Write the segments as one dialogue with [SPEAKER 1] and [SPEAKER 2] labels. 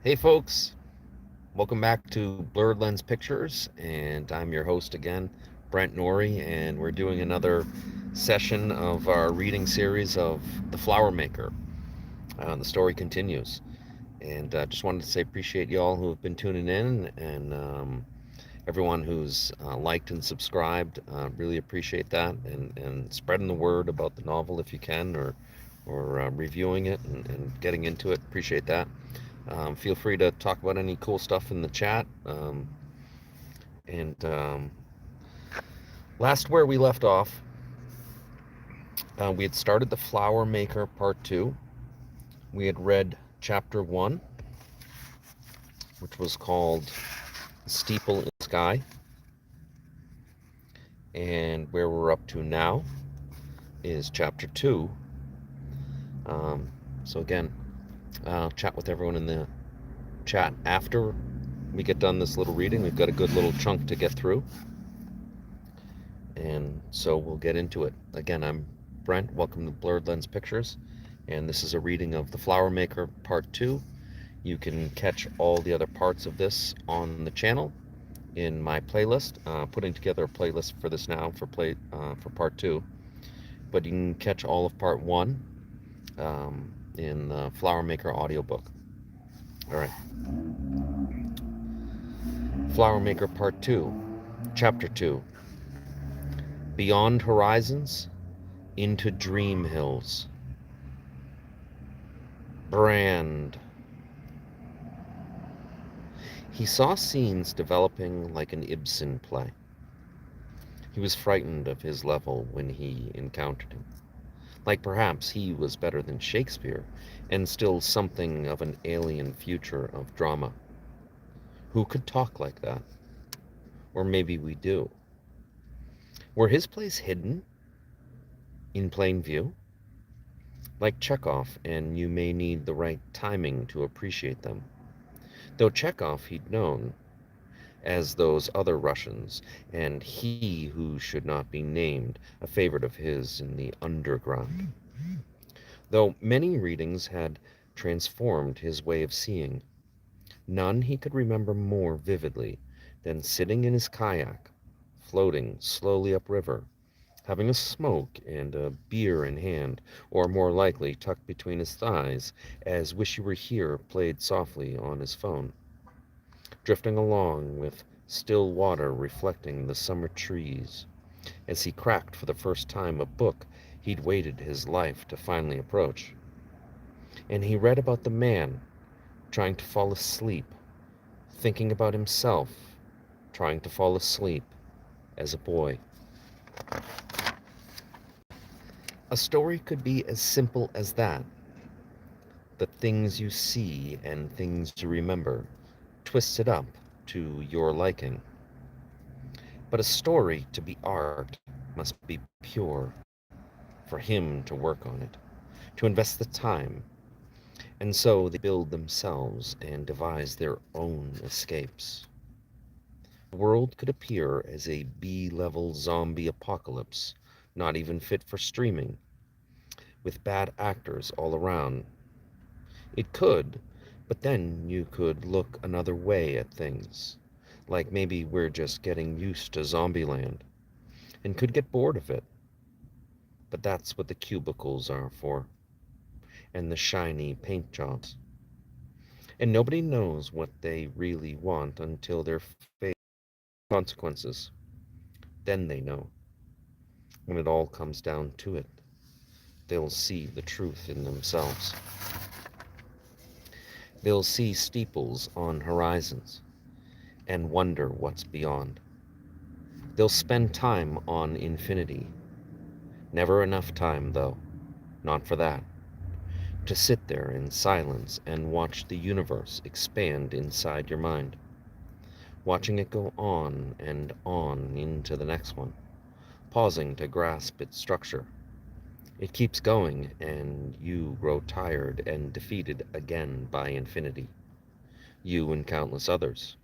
[SPEAKER 1] Hey folks, welcome back to Blurred Lens Pictures, and I'm your host again, Brent Norrie, and we're doing another session of our reading series of The Flower Maker. The story continues, and just wanted to say appreciate y'all who have been tuning in, and everyone who's liked and subscribed. Really appreciate that, and spreading the word about the novel if you can, or reviewing it and getting into it. Appreciate that. Feel free to talk about any cool stuff in the chat. And Last where we left off, we had started the Flower Maker Part 2. We had read Chapter 1, which was called Steeple in the Sky. And where we're up to now is Chapter 2. Um, so again, I'll chat with everyone in the chat after we get done this little reading. We've got a good little chunk to get through. And so we'll get into it. Again, I'm Brent. Welcome to Blurred Lens Pictures. And this is a reading of The Flower Maker Part 2. You can catch all the other parts of this on the channel in my playlist. Putting together a playlist for this now for Part 2. But you can catch all of Part 1 in the Flower Maker audiobook. All right. Flower Maker Part 2, Chapter 2. Beyond Horizons, into Dream Hills. Brand. He saw scenes developing like an Ibsen play. He was frightened of his level when he encountered him. Like perhaps he was better than Shakespeare, and still something of an alien future of drama. Who could talk like that? Or maybe we do. Were his plays hidden? In plain view? Like Chekhov, and you may need the right timing to appreciate them. Though Chekhov he'd known, as those other Russians, and he who should not be named, a favorite of his in the underground. Though many readings had transformed his way of seeing, none he could remember more vividly than sitting in his kayak, floating slowly upriver, having a smoke and a beer in hand, or more likely tucked between his thighs, as Wish You Were Here played softly on his phone, drifting along with still water reflecting the summer trees, as he cracked for the first time a book he'd waited his life to finally approach. And he read about the man trying to fall asleep, thinking about himself trying to fall asleep as a boy. A story could be as simple as that. The things you see and things you remember, twisted up to your liking. But a story to be art must be pure for him to work on it, to invest the time. And so they build themselves and devise their own escapes. The world could appear as a B-level zombie apocalypse, not even fit for streaming, with bad actors all around. It could, but then you could look another way at things. Like maybe we're just getting used to Zombieland and could get bored of it. But that's what the cubicles are for, and the shiny paint jobs. And nobody knows what they really want until they're faced with consequences. Then they know. When it all comes down to it, they'll see the truth in themselves. They'll see steeples on horizons and wonder what's beyond. They'll spend time on infinity. Never enough time, though, not for that. To sit there in silence and watch the universe expand inside your mind, watching it go on and on into the next one, pausing to grasp its structure. It keeps going, and you grow tired and defeated again by infinity. You and countless others.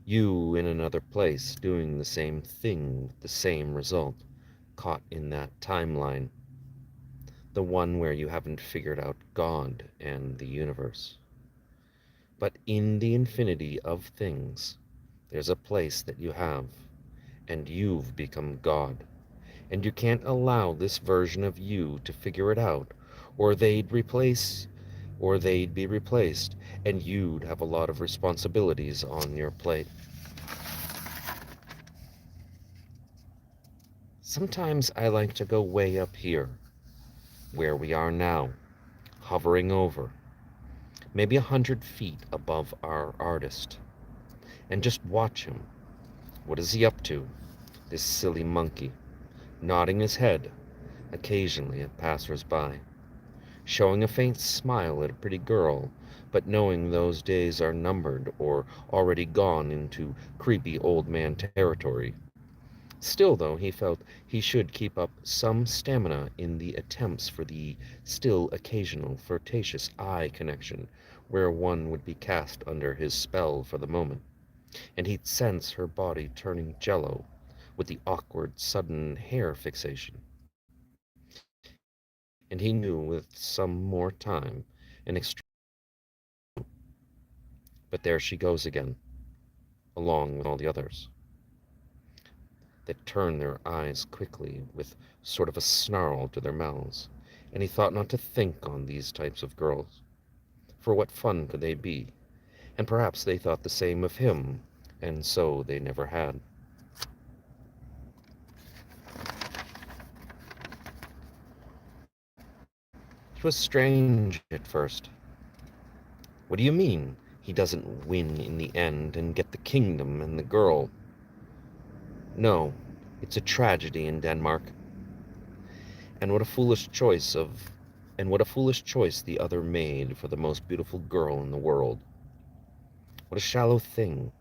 [SPEAKER 1] You in another place doing the same thing with the same result, caught in that timeline, the one where you haven't figured out God and the universe. But in the infinity of things, there's a place that you have, and you've become God. And you can't allow this version of you to figure it out, or they'd be replaced, and you'd have a lot of responsibilities on your plate. Sometimes I like to go way up here, where we are now, hovering over, maybe 100 feet above our artist, and just watch him. What is he up to, this silly monkey? Nodding his head occasionally at passers-by, showing a faint smile at a pretty girl, but knowing those days are numbered or already gone into creepy old man territory. Still, though, he felt he should keep up some stamina in the attempts for the still occasional flirtatious eye connection where one would be cast under his spell for the moment, and he'd sense her body turning jello with the awkward, sudden hair fixation. And he knew with some more time and but there she goes again, along with all the others, that turn their eyes quickly with sort of a snarl to their mouths, and he thought not to think on these types of girls, for what fun could they be? And perhaps they thought the same of him, and so they never had. It was strange at first. What do you mean he doesn't win in the end and get the kingdom and the girl? No, it's a tragedy in Denmark. And what a foolish choice of and what a foolish choice the other made for the most beautiful girl in the world. What a shallow thing.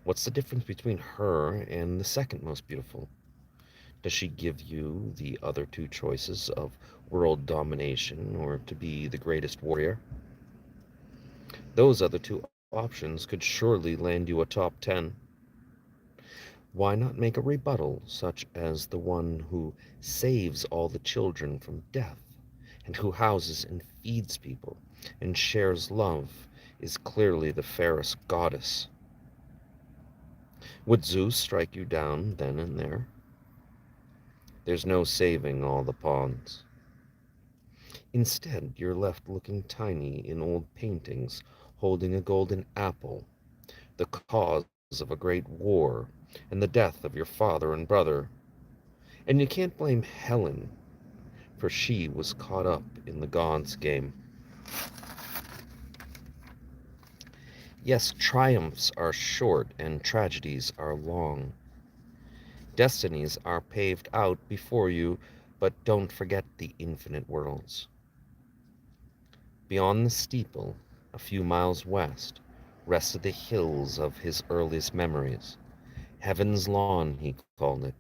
[SPEAKER 1] What's the difference between her and the second most beautiful? Does she give you the other two choices of world domination or to be the greatest warrior? Those other two options could surely land you a top 10. Why not make a rebuttal such as the one who saves all the children from death, and who houses and feeds people, and shares love, is clearly the fairest goddess? Would Zeus strike you down then and there? There's no saving all the pawns. Instead, you're left looking tiny in old paintings, holding a golden apple, the cause of a great war, and the death of your father and brother. And you can't blame Helen, for she was caught up in the gods' game. Yes, triumphs are short and tragedies are long. Destinies are paved out before you, but don't forget the infinite worlds. Beyond the steeple, a few miles west, rested the hills of his earliest memories. Heaven's Lawn, he called it,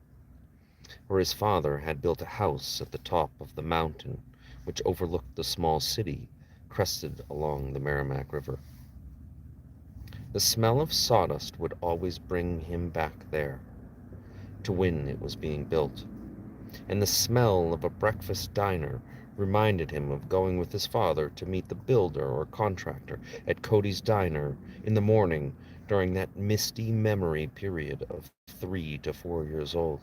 [SPEAKER 1] where his father had built a house at the top of the mountain which overlooked the small city crested along the Merrimack River. The smell of sawdust would always bring him back there, to when it was being built, and the smell of a breakfast diner reminded him of going with his father to meet the builder or contractor at Cody's Diner in the morning during that misty memory period of 3 to 4 years old.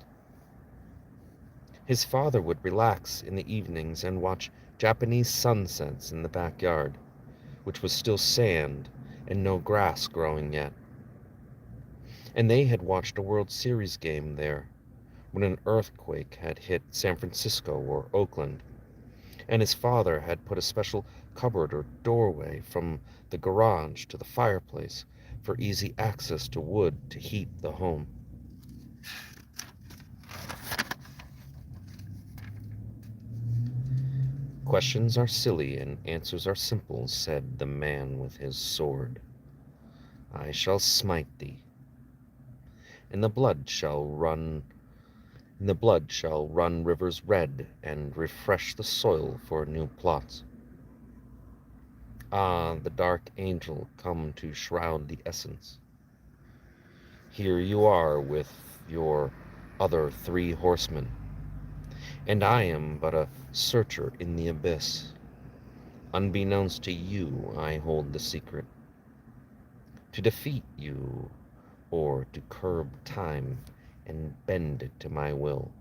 [SPEAKER 1] His father would relax in the evenings and watch Japanese sunsets in the backyard, which was still sand and no grass growing yet. And they had watched a World Series game there when an earthquake had hit San Francisco or Oakland, and his father had put a special cupboard or doorway from the garage to the fireplace for easy access to wood to heat the home. Questions are silly and answers are simple, said the man with his sword. I shall smite thee, and the blood shall run rivers red, and refresh the soil for new plots. Ah, the dark angel come to shroud the essence. Here you are with your other 3 horsemen, and I am but a searcher in the abyss. Unbeknownst to you, I hold the secret. To defeat you, or to curb time and bend it to my will.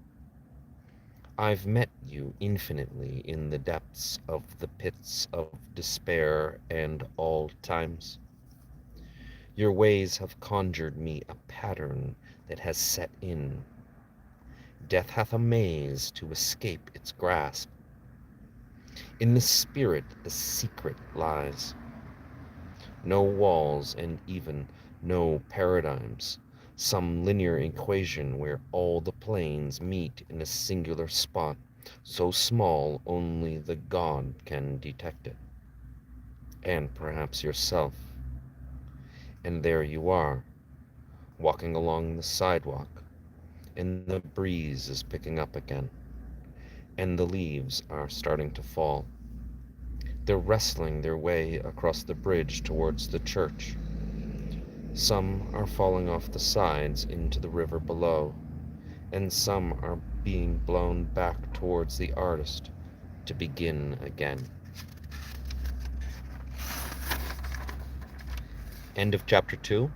[SPEAKER 1] I've met you infinitely in the depths of the pits of despair and all times. Your ways have conjured me a pattern that has set in. Death hath a maze to escape its grasp. In the spirit the secret lies. No walls and even no paradigms. Some linear equation where all the planes meet in a singular spot, so small only the God can detect it. And perhaps yourself. And there you are, walking along the sidewalk, and the breeze is picking up again, and the leaves are starting to fall. They're wrestling their way across the bridge towards the church. Some are falling off the sides into the river below, and some are being blown back towards the artist to begin again. End of chapter 2.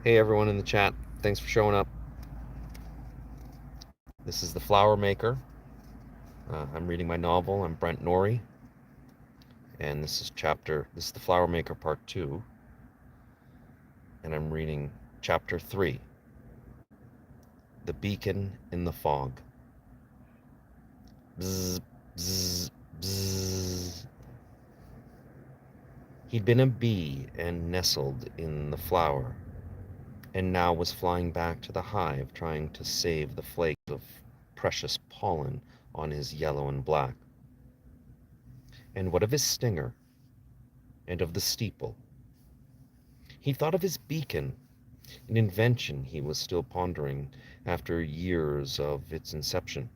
[SPEAKER 1] Hey everyone in the chat, thanks for showing up. This is The Flower Maker. I'm reading my novel. I'm Brent Norrie, and this is The Flower Maker Part 2, and I'm reading Chapter 3, The Beacon in the Fog. Bzz, bzz, bzz. He'd been a bee and nestled in the flower, and now was flying back to the hive trying to save the flakes of precious pollen on his yellow and black. And what of his stinger? And of the steeple? He thought of his beacon, an invention he was still pondering after years of its inception.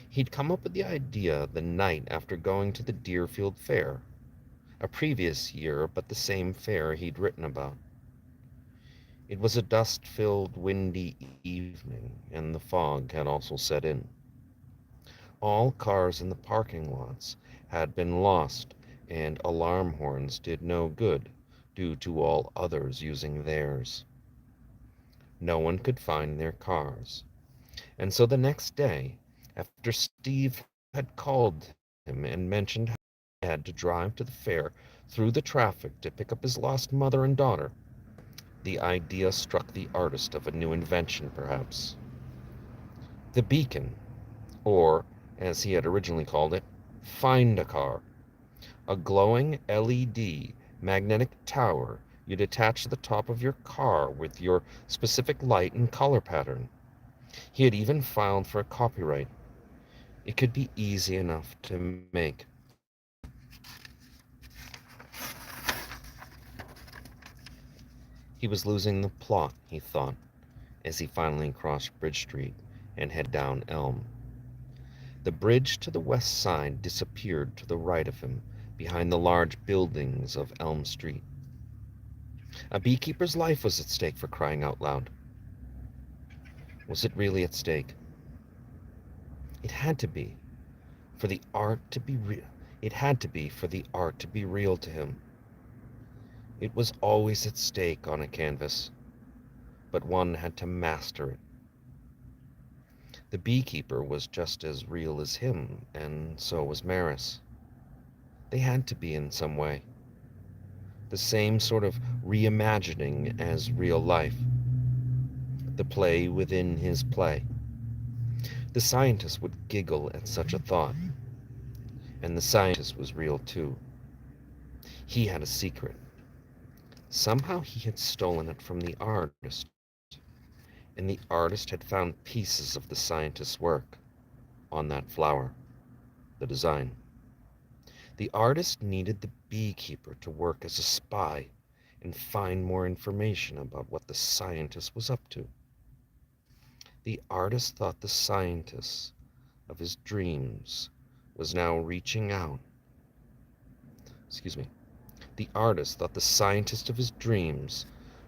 [SPEAKER 1] He'd come up with the idea the night after going to the Deerfield Fair, a previous year but the same fair he'd written about. It was a dust-filled, windy evening, and the fog had also set in. All cars in the parking lots had been lost, and alarm horns did no good, due to all others using theirs. No one could find their cars, and so the next day, after Steve had called him and mentioned how he had to drive to the fair through the traffic to pick up his lost mother and daughter, the idea struck the artist of a new invention, perhaps. The beacon, or, as he had originally called it, Find a Car, a glowing LED magnetic tower you'd attach to the top of your car with your specific light and color pattern. He had even filed for a copyright. It could be easy enough to make. He was losing the plot, he thought, as he finally crossed Bridge Street and head down Elm. The bridge to the west side disappeared to the right of him, behind the large buildings of Elm Street. A beekeeper's life was at stake, for crying out loud. Was it really at stake? It had to be, for the art to be real. It had to be for the art to be real to him. It was always at stake on a canvas, but one had to master it. The beekeeper was just as real as him, and so was Maris. They had to be in some way. The same sort of reimagining as real life. The play within his play. The scientist would giggle at such a thought. And the scientist was real too. He had a secret. Somehow he had stolen it from the artist, and the artist had found pieces of the scientist's work on that flower, the design. The artist needed the beekeeper to work as a spy and find more information about what the scientist was up to. The artist thought the scientist of his dreams was now reaching out. The artist thought the scientist of his dreams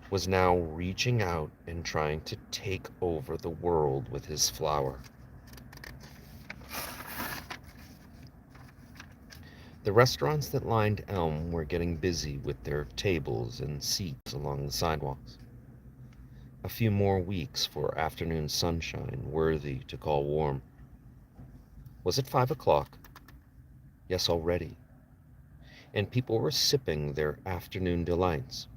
[SPEAKER 1] was now reaching out and trying to take over the world with his flower. The restaurants that lined Elm were getting busy with their tables and seats along the sidewalks. A few more weeks for afternoon sunshine worthy to call warm. Was it 5 o'clock? Yes, already. And people were sipping their afternoon delights.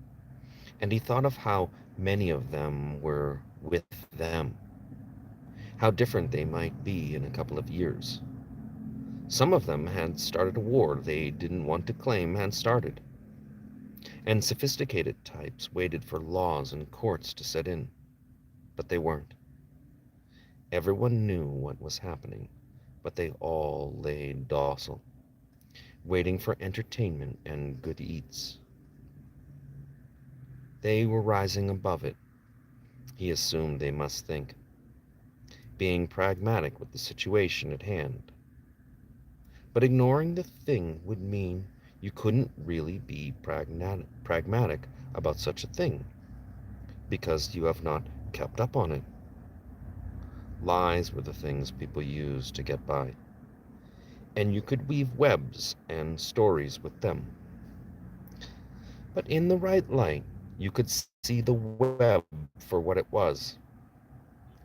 [SPEAKER 1] And he thought of how many of them were with them, how different they might be in a couple of years. Some of them had started a war they didn't want to claim had started, and sophisticated types waited for laws and courts to set in, but they weren't. Everyone knew what was happening, but they all lay docile, waiting for entertainment and good eats. They were rising above it, he assumed they must think, being pragmatic with the situation at hand. But ignoring the thing would mean you couldn't really be pragmatic about such a thing, because you have not kept up on it. Lies were the things people used to get by, and you could weave webs and stories with them. But in the right light, you could see the web for what it was,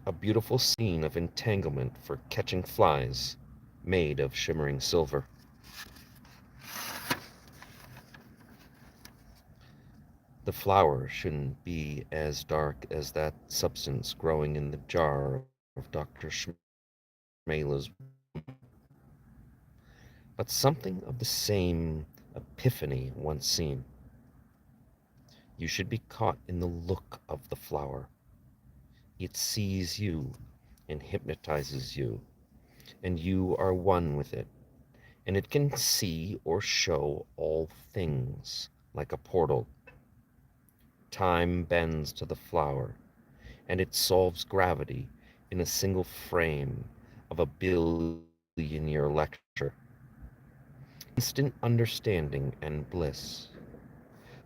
[SPEAKER 1] a beautiful scene of entanglement for catching flies made of shimmering silver. The flower shouldn't be as dark as that substance growing in the jar of Dr. Schmela's womb. But something of the same epiphany once seen. You should be caught in the look of the flower. It sees you and hypnotizes you, and you are one with it, and it can see or show all things like a portal. Time bends to the flower, and it solves gravity in a single frame of a billion-year lecture. Instant understanding and bliss.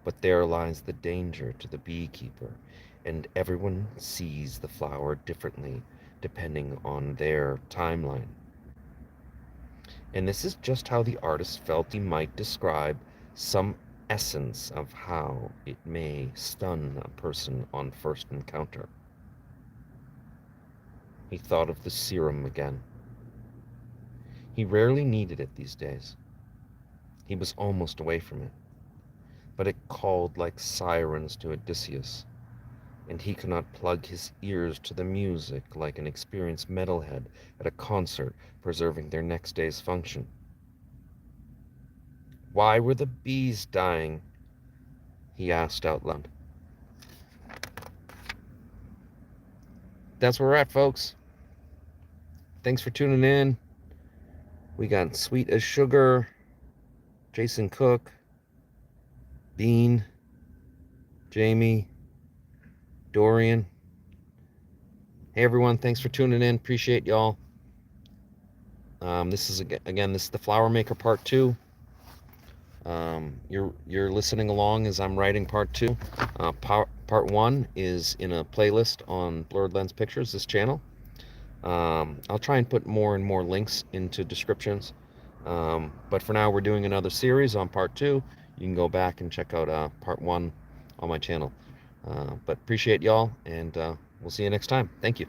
[SPEAKER 1] But there lies the danger to the beekeeper, and everyone sees the flower differently depending on their timeline. And this is just how the artist felt he might describe some essence of how it may stun a person on first encounter. He thought of the serum again. He rarely needed it these days. He was almost away from it. But it called like sirens to Odysseus, and he could not plug his ears to the music like an experienced metalhead at a concert preserving their next day's function. Why were the bees dying? He asked out loud. That's where we're at, folks. Thanks for tuning in. We got Sweet as Sugar, Jason Cook, Bean, Jamie, Dorian. Hey everyone, thanks for tuning in. Appreciate y'all. This is again, this is the Flower Maker Part 2. You're listening along as I'm writing Part 2. Part 1 is in a playlist on Blurred Lens Pictures, this channel. I'll try and put more and more links into descriptions. But for now, we're doing another series on Part 2. You can go back and check out Part 1 on my channel. But appreciate y'all, and we'll see you next time. Thank you.